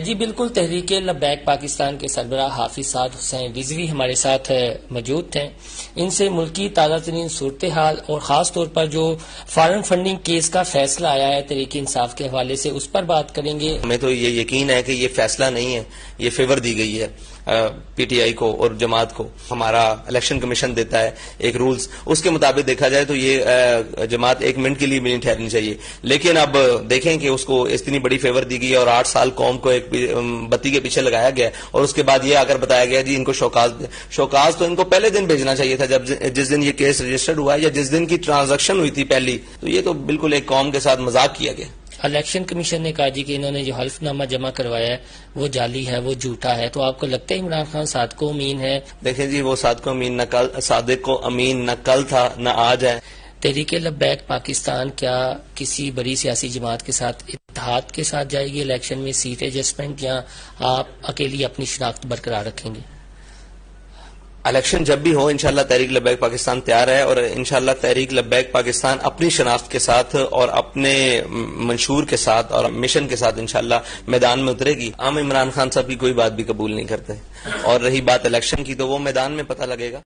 جی بالکل، تحریک لبیک پاکستان کے سربراہ حافظ سعد حسین رضوی ہمارے ساتھ موجود تھے. ان سے ملکی تازہ ترین صورتحال اور خاص طور پر جو فارن فنڈنگ کیس کا فیصلہ آیا ہے تحریک انصاف کے حوالے سے اس پر بات کریں گے. ہمیں تو یہ یقین ہے کہ یہ فیصلہ نہیں ہے، یہ فیور دی گئی ہے پی ٹی آئی کو اور جماعت کو. ہمارا الیکشن کمیشن دیتا ہے ایک رولز، اس کے مطابق دیکھا جائے تو یہ جماعت ایک منٹ کے لیے بھی نہیں ٹھہرنی چاہیے. لیکن اب دیکھیں کہ اس کو اتنی بڑی فیور دی گئی اور 8 سال قوم کو ایک بتی کے پیچھے لگایا گیا اور اس کے بعد یہ آ کر بتایا گیا جی ان کو شوکاز تو ان کو پہلے دن بھیجنا چاہیے تھا جس دن یہ کیس رجسٹرڈ ہوا ہے یا جس دن کی ٹرانزیکشن ہوئی تھی پہلی. تو یہ تو بالکل ایک قوم کے ساتھ مذاق کیا گیا. الیکشن کمیشن نے کہا جی کہ انہوں نے جو حلف نامہ جمع کروایا ہے وہ جعلی ہے، وہ جھوٹا ہے. تو آپ کو لگتا ہے عمران خان صادق و امین ہے؟ دیکھیں جی، وہ صادق و امین نہ کل تھا نہ آج ہے. تحریک لبیک پاکستان کیا کسی بڑی سیاسی جماعت کے ساتھ اتحاد کے ساتھ جائے گی الیکشن میں، سیٹ ایڈجسٹمنٹ، یا آپ اکیلی اپنی شناخت برقرار رکھیں گے؟ الیکشن جب بھی ہو انشاءاللہ تحریک لبیک پاکستان تیار ہے، اور انشاءاللہ تحریک لبیک پاکستان اپنی شناخت کے ساتھ اور اپنے منشور کے ساتھ اور مشن کے ساتھ انشاءاللہ میدان میں اترے گی. ہم عمران خان صاحب کی کوئی بات بھی قبول نہیں کرتے، اور رہی بات الیکشن کی تو وہ میدان میں پتہ لگے گا.